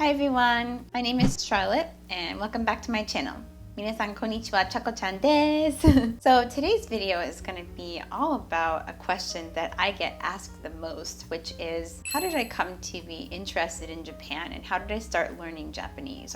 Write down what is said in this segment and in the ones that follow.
Hi everyone, my name is Charlotte and welcome back to my channel. Minasan konnichiwa, Chako-chan desu. So today's video is going to be all about a question that I get asked the most, which is how did I come to be interested in Japan and how did I start learning Japanese?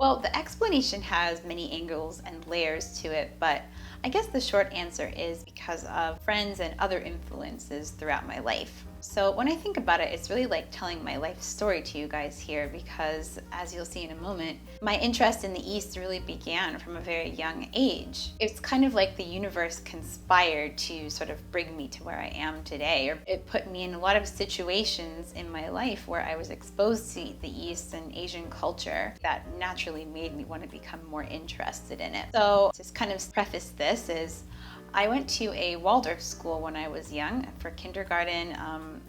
Well, the explanation has many angles and layers to it, but I guess the short answer is because of friends and other influences throughout my life. So when I think about it, it's really like telling my life story to you guys here because, as you'll see in a moment, my interest in the East really began from a very young age. It's kind of like the universe conspired to sort of bring me to where I am today, or it put me in a lot of situations in my life where I was exposed to the East and Asian culture that naturally made me want to become more interested in it. So just kind of preface this is I went to a Waldorf school when I was young for kindergarten.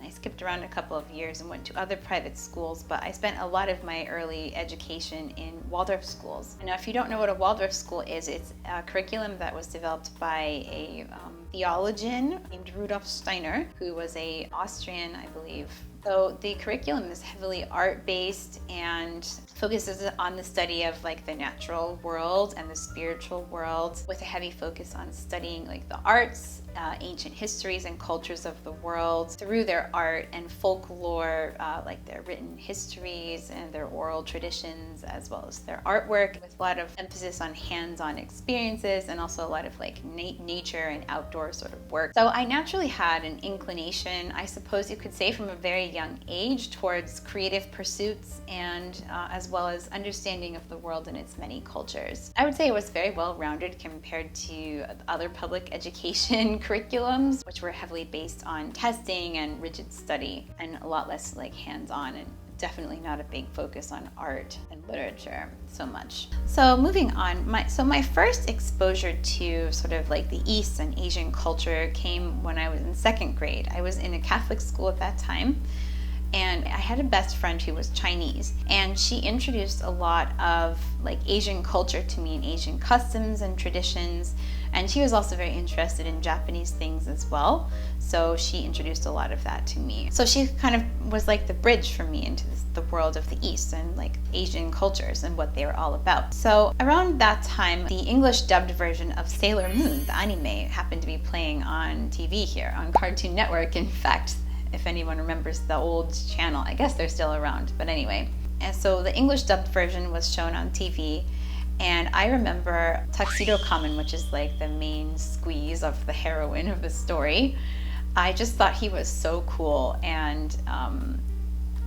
I skipped around a couple of years and went to other private schools, but I spent a lot of my early education in Waldorf schools. Now, if you don't know what a Waldorf school is, it's a curriculum that was developed by a theologian named Rudolf Steiner, who was an Austrian, I believe. So the curriculum is heavily art-based and focuses on the study of like the natural world and the spiritual world, with a heavy focus on studying like the arts, ancient histories and cultures of the world through their art and folklore, like their written histories and their oral traditions, as well as their artwork, with a lot of emphasis on hands-on experiences and also a lot of like nature and outdoor sort of work. So I naturally had an inclination, I suppose you could say, from a very young age towards creative pursuits and as well as understanding of the world and its many cultures. I would say it was very well-rounded compared to other public education curriculums, which were heavily based on testing and rigid study and a lot less like hands-on, and definitely not a big focus on art and literature so much. So moving on, my first exposure to sort of like the East and Asian culture came when I was in second grade. I was in a Catholic school at that time, and I had a best friend who was Chinese, and she introduced a lot of like Asian culture to me and Asian customs and traditions, and she was also very interested in Japanese things as well, so she introduced a lot of that to me. So she kind of was like the bridge for me into the world of the East and like Asian cultures and what they were all about. So around that time, the English dubbed version of Sailor Moon, the anime, happened to be playing on TV here on Cartoon Network, in fact. If anyone remembers the old channel, I guess they're still around, but anyway. And so the English dubbed version was shown on TV, and I remember Tuxedo Common, which is like the main squeeze of the heroine of the story. I just thought he was so cool, and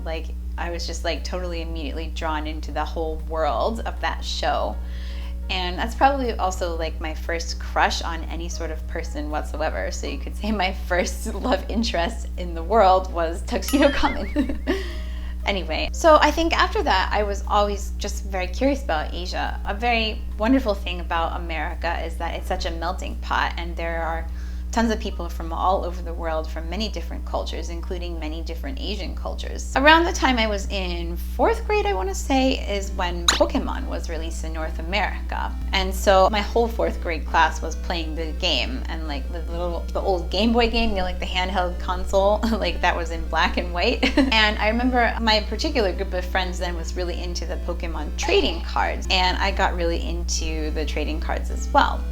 like I was just like totally immediately drawn into the whole world of that show. And that's probably also like my first crush on any sort of person whatsoever. So you could say my first love interest in the world was Tuxedo Common. Anyway, so I think after that, I was always just very curious about Asia. A very wonderful thing about America is that it's such a melting pot, and there are tons of people from all over the world from many different cultures, including many different Asian cultures. Around the time I was in fourth grade, I want to say, is when Pokemon was released in North America. And so my whole fourth grade class was playing the game, and like the old Game Boy game, you know, like the handheld console, like that was in black and white. And I remember my particular group of friends then was really into the Pokemon trading cards, and I got really into the trading cards as well.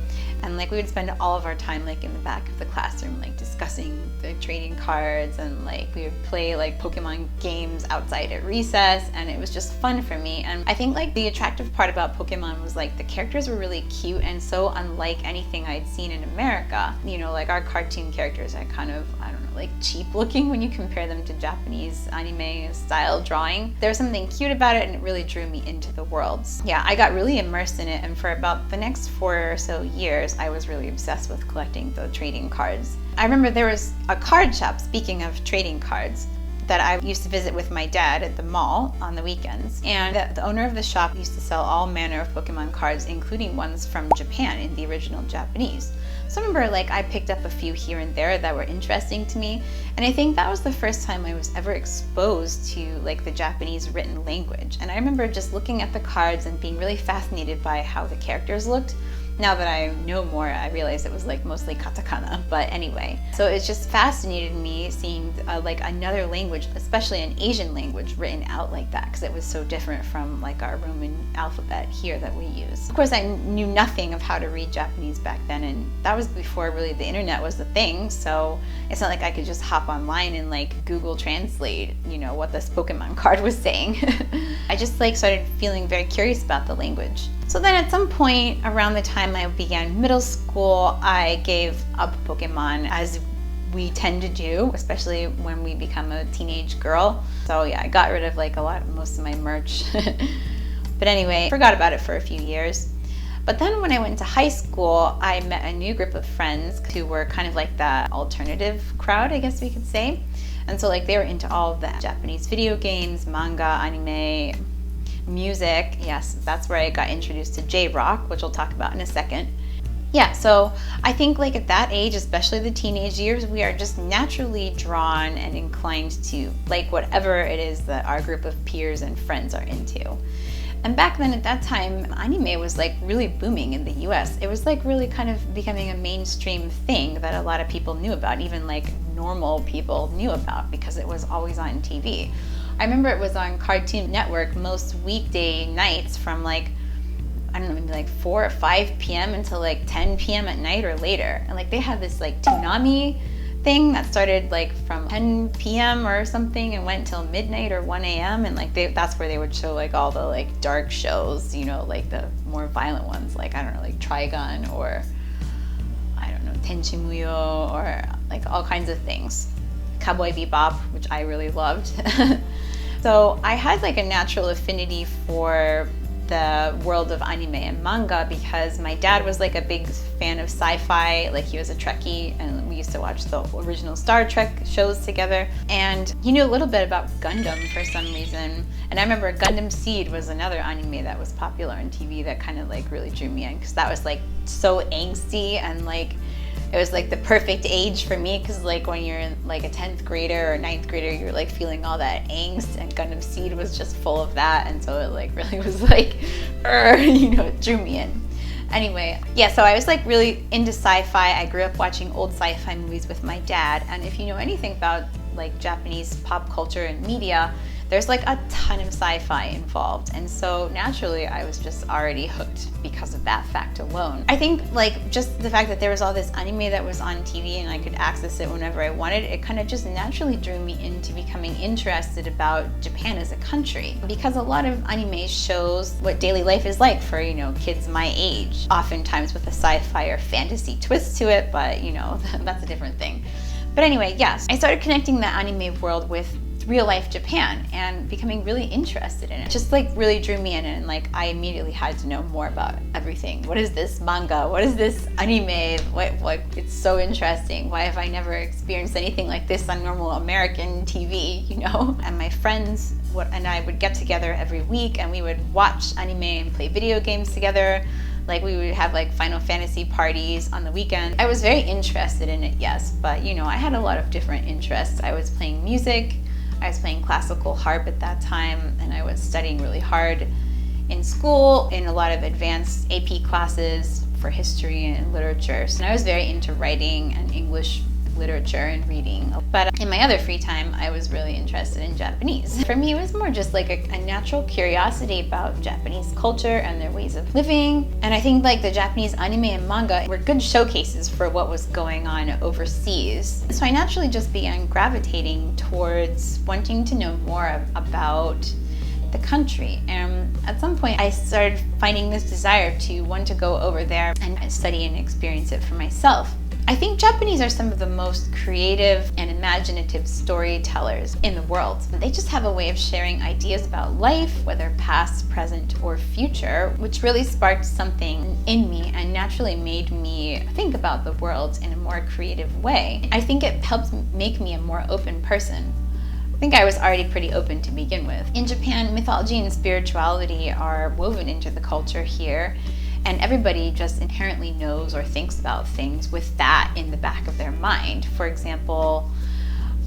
And like we would spend all of our time like in the back of the classroom like discussing the trading cards, and like we would play like Pokemon games outside at recess, and it was just fun for me. And I think like the attractive part about Pokemon was like the characters were really cute and so unlike anything I'd seen in America. You know, like our cartoon characters are kind of, I don't know, like cheap looking when you compare them to Japanese anime style drawing. There was something cute about it, and it really drew me into the worlds. Yeah, I got really immersed in it, and for about the next 4 or so years I was really obsessed with collecting the trading cards. I remember there was a card shop, speaking of trading cards, that I used to visit with my dad at the mall on the weekends, and the owner of the shop used to sell all manner of Pokemon cards, including ones from Japan in the original Japanese. So I remember like I picked up a few here and there that were interesting to me, and I think that was the first time I was ever exposed to like the Japanese written language. And I remember just looking at the cards and being really fascinated by how the characters looked, Now that I know more, I realize it was like mostly katakana. But anyway, so it's just fascinated me seeing like another language, especially an Asian language, written out like that, because it was so different from like our Roman alphabet here that we use. Of course, I knew nothing of how to read Japanese back then, and that was before really the internet was the thing. So it's not like I could just hop online and like Google Translate, you know, what this Pokemon card was saying. I just like started feeling very curious about the language. So then at some point around the time I began middle school, I gave up Pokemon, as we tend to do, especially when we become a teenage girl. So yeah, I got rid of like most of my merch. But anyway, forgot about it for a few years. But then when I went to high school, I met a new group of friends who were kind of like the alternative crowd, I guess we could say. And so like they were into all of the Japanese video games, manga, anime, music. Yes, that's where I got introduced to J-rock, which we'll talk about in a second. Yeah, so I think like at that age, especially the teenage years, we are just naturally drawn and inclined to like whatever it is that our group of peers and friends are into. And back then at that time, anime was like really booming in the US. It was like really kind of becoming a mainstream thing that a lot of people knew about, even like normal people knew about, because it was always on TV. I remember it was on Cartoon Network most weekday nights from like, I don't know, maybe like 4 or 5 p.m. until like 10 p.m. at night or later. And like they had this like Toonami thing that started like from 10 p.m. or something and went till midnight or 1 a.m. and like that's where they would show like all the like dark shows, you know, like the more violent ones, like I don't know, like Trigun or I don't know, Tenchimuyo, or like all kinds of things. Cowboy Bebop, which I really loved. So I had like a natural affinity for the world of anime and manga because my dad was like a big fan of sci-fi, like he was a Trekkie, and we used to watch the original Star Trek shows together, and he knew a little bit about Gundam for some reason. And I remember Gundam Seed was another anime that was popular on TV that kind of like really drew me in, because that was like so angsty, and like it was like the perfect age for me, because like when you're like a 10th grader or 9th grader, you're like feeling all that angst, and Gundam Seed was just full of that, and so it like really was like, you know, it drew me in. Anyway, yeah, so I was like really into sci-fi. I grew up watching old sci-fi movies with my dad, and if you know anything about like Japanese pop culture and media, there's like a ton of sci-fi involved, and so naturally I was just already hooked because of that fact alone. I think like just the fact that there was all this anime that was on TV and I could access it whenever I wanted, it kind of just naturally drew me into becoming interested about Japan as a country, because a lot of anime shows what daily life is like for, you know, kids my age, oftentimes with a sci-fi or fantasy twist to it, but you know, that's a different thing. But anyway, yes, I started connecting the anime world with real life Japan and becoming really interested in it. Just like really drew me in, and like I immediately had to know more about everything. What is this manga? What is this anime? What it's so interesting. Why have I never experienced anything like this on normal American TV, you know? And my friends and I would get together every week and we would watch anime and play video games together. Like we would have like Final Fantasy parties on the weekend. I was very interested in it, yes, but you know, I had a lot of different interests. I was playing music, I was playing classical harp at that time, and I was studying really hard in school in a lot of advanced AP classes for history and literature. So I was very into writing and English literature and reading. But in my other free time, I was really interested in Japanese. For me, it was more just like a natural curiosity about Japanese culture and their ways of living. And I think like the Japanese anime and manga were good showcases for what was going on overseas. So I naturally just began gravitating towards wanting to know more about the country. And at some point I started finding this desire to want to go over there and study and experience it for myself. I think Japanese are some of the most creative and imaginative storytellers in the world. They just have a way of sharing ideas about life, whether past, present, or future, which really sparked something in me and naturally made me think about the world in a more creative way. I think it helped make me a more open person. I think I was already pretty open to begin with. In Japan, mythology and spirituality are woven into the culture here, and everybody just inherently knows or thinks about things with that in the back of their mind. For example,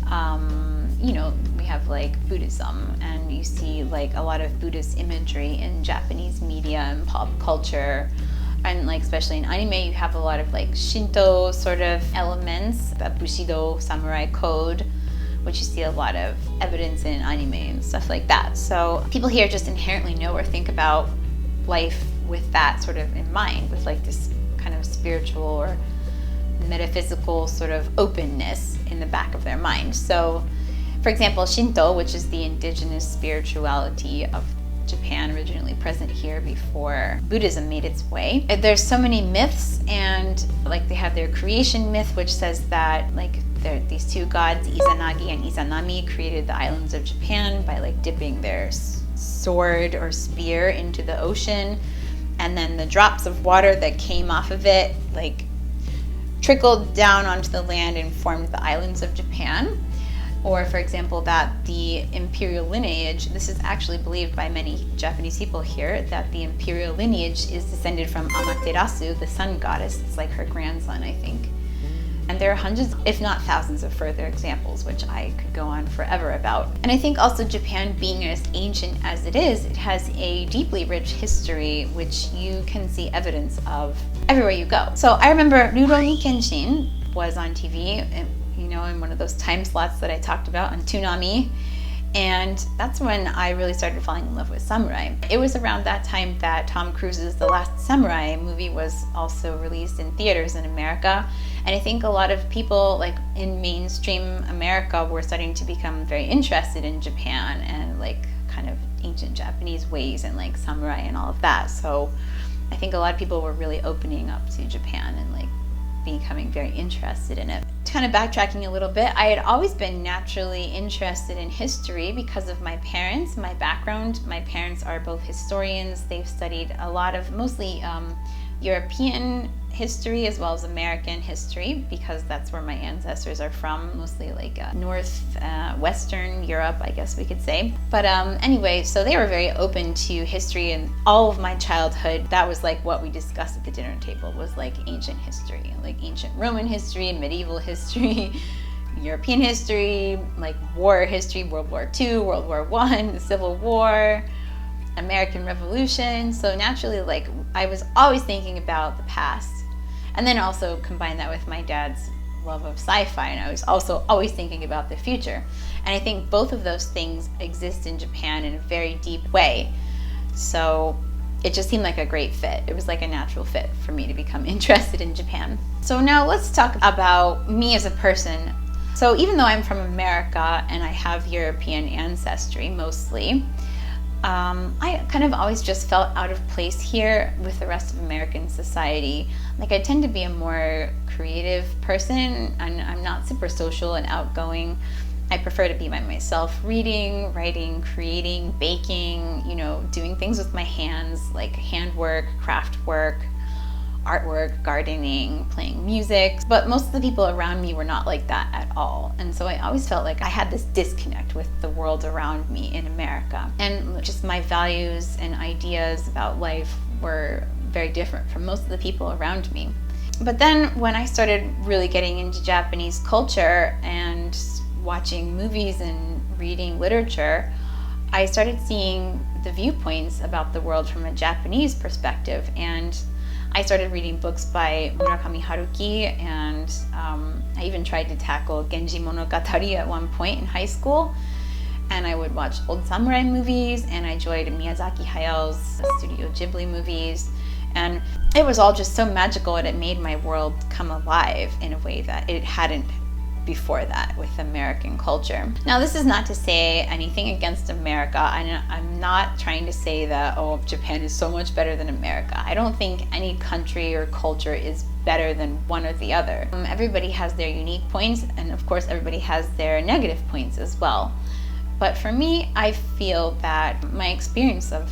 you know, we have like Buddhism, and you see like a lot of Buddhist imagery in Japanese media and pop culture. And like especially in anime, you have a lot of like Shinto sort of elements, the Bushido samurai code, which you see a lot of evidence in anime and stuff like that. So people here just inherently know or think about life with that sort of in mind, with like this kind of spiritual or metaphysical sort of openness in the back of their mind. So for example, Shinto, which is the indigenous spirituality of Japan, originally present here before Buddhism made its way. There's so many myths, and like they have their creation myth, which says that like these two gods, Izanagi and Izanami, created the islands of Japan by like dipping their sword or spear into the ocean, and then the drops of water that came off of it like trickled down onto the land and formed the islands of Japan. Or for example, that the imperial lineage, this is actually believed by many Japanese people here, that the imperial lineage is descended from Amaterasu, the sun goddess. It's like her grandson, I think. And there are hundreds, if not thousands, of further examples, which I could go on forever about. And I think also Japan, being as ancient as it is, it has a deeply rich history, which you can see evidence of everywhere you go. So I remember Rurouni Kenshin was on TV, you know, in one of those time slots that I talked about on Toonami. And that's when I really started falling in love with samurai. It was around that time that Tom Cruise's The Last Samurai movie was also released in theaters in America. And I think a lot of people like in mainstream America were starting to become very interested in Japan and like kind of ancient Japanese ways and like samurai and all of that. So I think a lot of people were really opening up to Japan and like becoming very interested in it. Kind of backtracking a little bit, I had always been naturally interested in history because of my parents, my background. My parents are both historians. They've studied a lot of mostly European history as well as American history, because that's where my ancestors are from, mostly like Western Europe, I guess we could say. But anyway, so they were very open to history, and all of my childhood, that was like what we discussed at the dinner table, was like ancient history, like ancient Roman history, medieval history, European history, like war history, World War II, World War I, the Civil War, American Revolution. So naturally, like I was always thinking about the past. And then also combine that with my dad's love of sci-fi, and I was also always thinking about the future. And I think both of those things exist in Japan in a very deep way. So it just seemed like a great fit. It was like a natural fit for me to become interested in Japan. So now let's talk about me as a person. So even though I'm from America and I have European ancestry mostly, I kind of always just felt out of place here with the rest of American society. Like I tend to be a more creative person, and I'm not super social and outgoing. I prefer to be by myself, reading, writing, creating, baking, you know, doing things with my hands like handwork, craft work, artwork, gardening, playing music. But most of the people around me were not like that at all. And so I always felt like I had this disconnect with the world around me in America. And just my values and ideas about life were very different from most of the people around me. But then when I started really getting into Japanese culture and watching movies and reading literature, I started seeing the viewpoints about the world from a Japanese perspective. And I started reading books by Murakami Haruki, and I even tried to tackle Genji Monogatari at one point in high school. And I would watch old samurai movies, and I enjoyed Miyazaki Hayao's Studio Ghibli movies. And it was all just so magical, and it made my world come alive in a way that it hadn't before that with American culture. Now, this is not to say anything against America. I'm not trying to say that, oh, Japan is so much better than America. I don't think any country or culture is better than one or the other. Everybody has their unique points, and of course everybody has their negative points as well. But for me, I feel that my experience of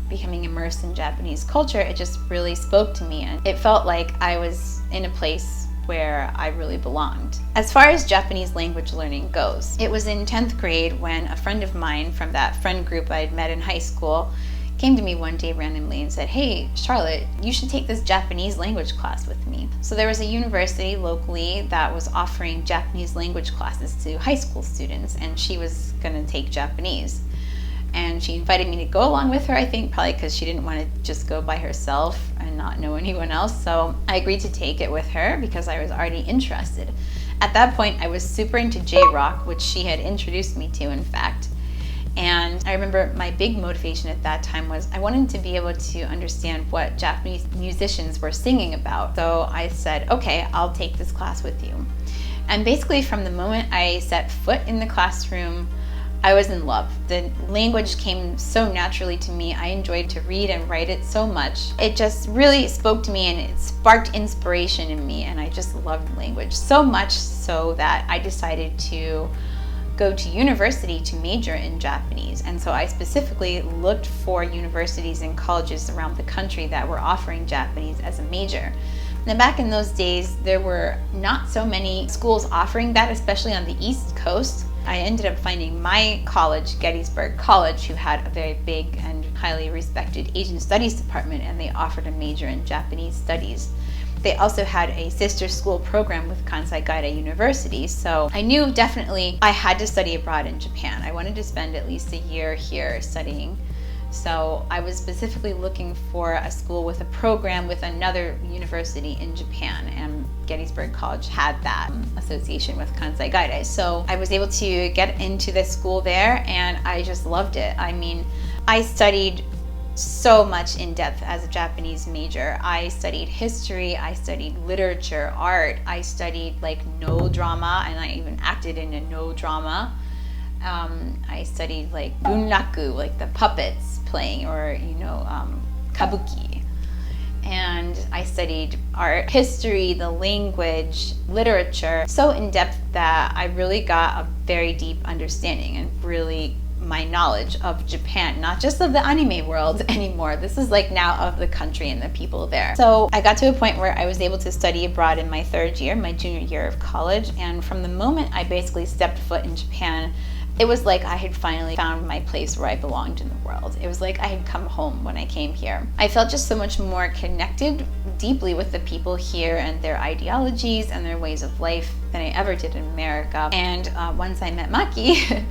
becoming immersed in Japanese culture, it just really spoke to me, and it felt like I was in a place where I really belonged. As far as Japanese language learning goes, it was in 10th grade when a friend of mine from that friend group I'd met in high school came to me one day randomly and said, "Hey, Charlotte, you should take this Japanese language class with me." So there was a university locally that was offering Japanese language classes to high school students, and she was gonna take Japanese. And she invited me to go along with her, I think probably because she didn't want to just go by herself and not know anyone else. So I agreed to take it with her because I was already interested. At that point, I was super into J-rock, which she had introduced me to, in fact. And I remember my big motivation at that time was I wanted to be able to understand what Japanese musicians were singing about. So I said, okay, I'll take this class with you. And basically from the moment I set foot in the classroom, I was in love. The language came so naturally to me. I enjoyed to read and write it so much. It just really spoke to me and it sparked inspiration in me, and I just loved language so much so that I decided to go to university to major in Japanese. And so I specifically looked for universities and colleges around the country that were offering Japanese as a major. Now back in those days, there were not so many schools offering that, especially on the East Coast. I ended up finding my college, Gettysburg College, who had a very big and highly respected Asian Studies department, and they offered a major in Japanese studies. They also had a sister school program with Kansai Gaida University, so I knew definitely I had to study abroad in Japan. I wanted to spend at least a year here studying. So I was specifically looking for a school with a program with another university in Japan, and Gettysburg College had that association with Kansai Gaida. So I was able to get into this school there, and I just loved it. I mean, I studied so much in depth as a Japanese major. I studied history, I studied literature, art, I studied like no drama, and I even acted in a no drama. I studied like bunraku, like the puppets playing, or kabuki. And I studied art, history, the language, literature, so in depth that I really got a very deep understanding and really my knowledge of Japan, not just of the anime world anymore. This is like now of the country and the people there. So I got to a point where I was able to study abroad in my third year, my junior year of college. And from the moment I basically stepped foot in Japan, it was like I had finally found my place where I belonged in the world. It was like I had come home when I came here. I felt just so much more connected deeply with the people here and their ideologies and their ways of life than I ever did in America. And once I met Maki,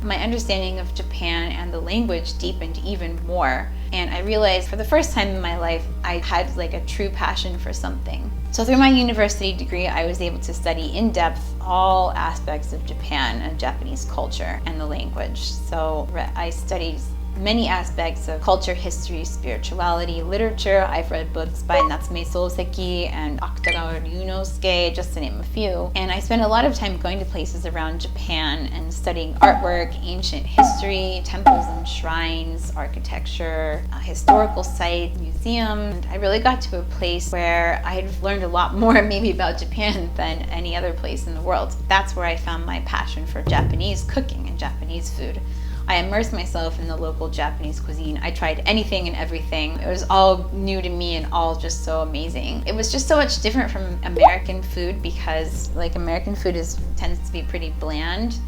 my understanding of Japan and the language deepened even more. And I realized for the first time in my life, I had like a true passion for something. So through my university degree, I was able to study in depth all aspects of Japan and Japanese culture and the language. So I studied many aspects of culture, history, spirituality, literature. I've read books by Natsume Soseki and Akutagawa Ryunosuke, just to name a few. And I spent a lot of time going to places around Japan and studying artwork, ancient history, temples and shrines, architecture, historical sites, museums. I really got to a place where I had learned a lot more maybe about Japan than any other place in the world. That's where I found my passion for Japanese cooking and Japanese food. I immersed myself in the local Japanese cuisine. I tried anything and everything. It was all new to me and all just so amazing. It was just so much different from American food because like American food tends to be pretty bland,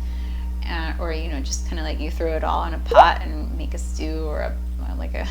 or just kind of like you throw it all in a pot and make a stew or like a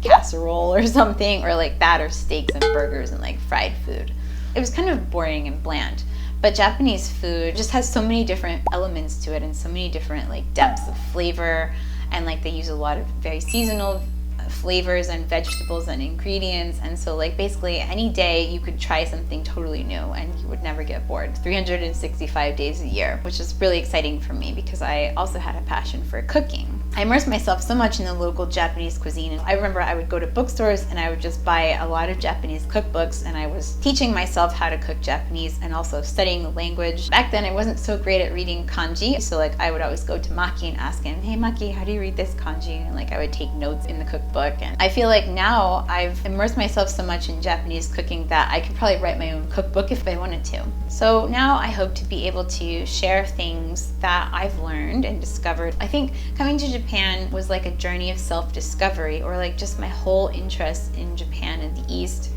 casserole or something, or like that, or steaks and burgers and like fried food. It was kind of boring and bland. But Japanese food just has so many different elements to it and so many different like depths of flavor, and like they use a lot of very seasonal flavors and vegetables and ingredients, and so like basically any day you could try something totally new and you would never get bored 365 days a year, which is really exciting for me because I also had a passion for cooking. I immersed myself so much in the local Japanese cuisine. I remember I would go to bookstores and I would just buy a lot of Japanese cookbooks, and I was teaching myself how to cook Japanese and also studying the language. Back then I wasn't so great at reading kanji, so like I would always go to Maki and ask him, hey Maki, how do you read this kanji? And like I would take notes in the cookbook. And I feel like now I've immersed myself so much in Japanese cooking that I could probably write my own cookbook if I wanted to. So now I hope to be able to share things that I've learned and discovered. I think coming to Japan was like a journey of self-discovery, or like just my whole interest in Japan and the East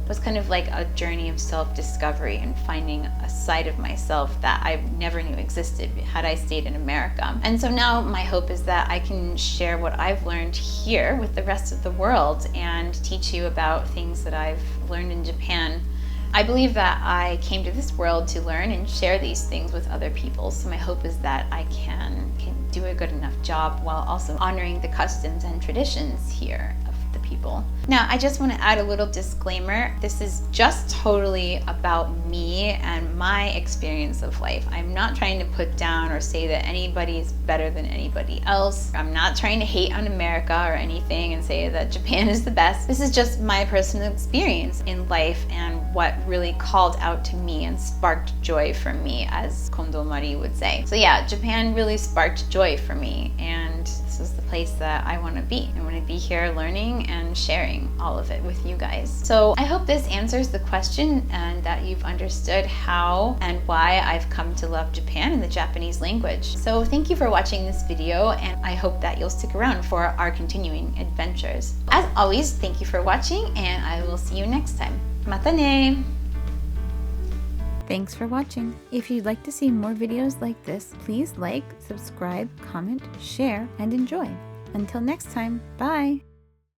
was kind of like a journey of self-discovery and finding a side of myself that I never knew existed had I stayed in America. And so now my hope is that I can share what I've learned here with the rest of the world and teach you about things that I've learned in Japan I believe that I came to this world to learn and share these things with other people. So my hope is that I can do a good enough job while also honoring the customs and traditions here of the people. Now, I just want to add a little disclaimer. This is just totally about me and my experience of life. I'm not trying to put down or say that anybody is better than anybody else. I'm not trying to hate on America or anything and say that Japan is the best. This is just my personal experience in life and what really called out to me and sparked joy for me, as Kondo Mari would say. So yeah, Japan really sparked joy for me, and this is the place that I want to be. I want to be here learning and sharing all of it with you guys. So I hope this answers the question and that you've understood how and why I've come to love Japan and the Japanese language. So thank you for watching this video, and I hope that you'll stick around for our continuing adventures. As always, thank you for watching, and I will see you next time. Mata ne! Thanks for watching. If you'd like to see more videos like this, please like, subscribe, comment, share, and enjoy. Until next time, bye!